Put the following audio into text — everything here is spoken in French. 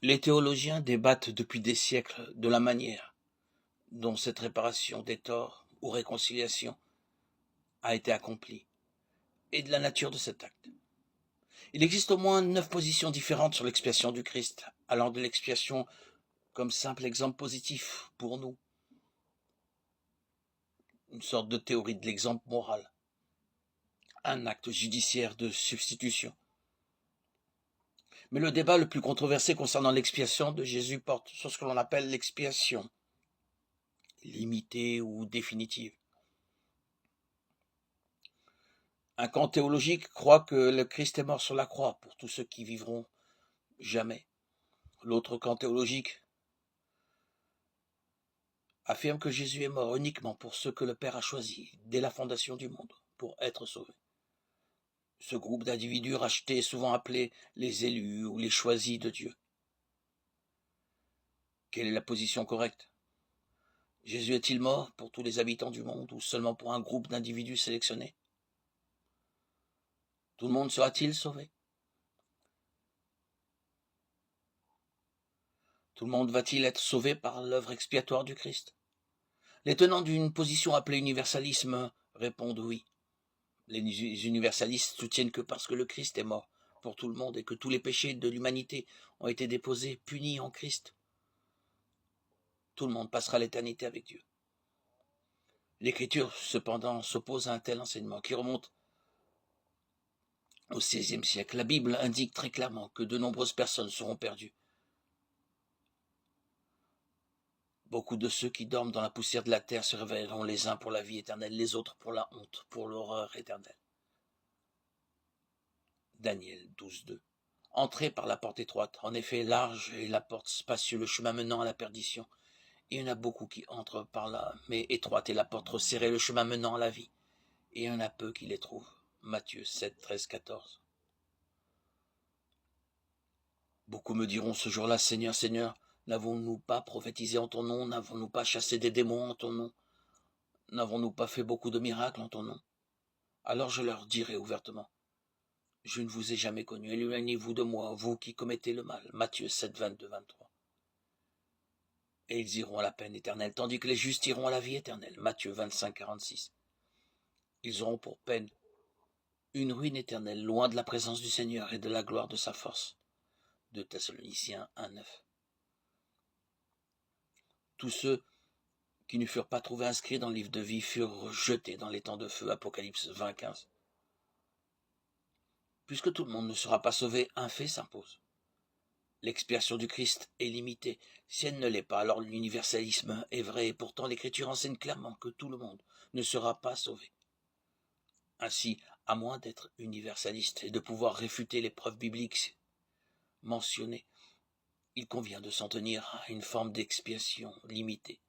Les théologiens débattent depuis des siècles de la manière dont cette réparation des torts ou réconciliation a été accomplie et de la nature de cet acte. Il existe au moins 9 positions différentes sur l'expiation du Christ, allant de l'expiation comme simple exemple positif pour nous, une sorte de théorie de l'exemple moral, un acte judiciaire de substitution. Mais le débat le plus controversé concernant l'expiation de Jésus porte sur ce que l'on appelle l'expiation, limitée ou définitive. Un camp théologique croit que le Christ est mort sur la croix pour tous ceux qui vivront jamais. L'autre camp théologique affirme que Jésus est mort uniquement pour ceux que le Père a choisis dès la fondation du monde pour être sauvés. Ce groupe d'individus rachetés est souvent appelé les élus ou les choisis de Dieu. Quelle est la position correcte? Jésus est-il mort pour tous les habitants du monde ou seulement pour un groupe d'individus sélectionnés? Tout le monde sera-t-il sauvé? Tout le monde va-t-il être sauvé par l'œuvre expiatoire du Christ? Les tenants d'une position appelée universalisme répondent oui. Les universalistes soutiennent que parce que le Christ est mort pour tout le monde et que tous les péchés de l'humanité ont été déposés, punis en Christ, tout le monde passera l'éternité avec Dieu. L'Écriture, cependant, s'oppose à un tel enseignement qui remonte au XVIe siècle. La Bible indique très clairement que de nombreuses personnes seront perdues. Beaucoup de ceux qui dorment dans la poussière de la terre se réveilleront, les uns pour la vie éternelle, les autres pour la honte, pour l'horreur éternelle. Daniel 12:2. Entrez par la porte étroite. En effet, large est la porte, spacieux le chemin menant à la perdition. Il y en a beaucoup qui entrent par là, mais étroite est la porte resserrée, le chemin menant à la vie. Et il y en a peu qui les trouvent. Matthieu 7, 13, 14. Beaucoup me diront ce jour-là, Seigneur, Seigneur, n'avons-nous pas prophétisé en ton nom? N'avons-nous pas chassé des démons en ton nom? N'avons-nous pas fait beaucoup de miracles en ton nom? Alors je leur dirai ouvertement, je ne vous ai jamais connu, éloignez-vous de moi, vous qui commettez le mal. Matthieu 7, 22, 23. Et ils iront à la peine éternelle, tandis que les justes iront à la vie éternelle. Matthieu 25, 46. Ils auront pour peine une ruine éternelle, loin de la présence du Seigneur et de la gloire de sa force. 2 Thessaloniciens 1, 9. Tous ceux qui ne furent pas trouvés inscrits dans le livre de vie furent jetés dans les temps de feu. Apocalypse 20, 15. Puisque tout le monde ne sera pas sauvé, un fait s'impose. L'expiation du Christ est limitée. Si elle ne l'est pas, alors l'universalisme est vrai, et pourtant l'Écriture enseigne clairement que tout le monde ne sera pas sauvé. Ainsi, à moins d'être universaliste et de pouvoir réfuter les preuves bibliques mentionnées, il convient de s'en tenir à une forme d'expiation limitée.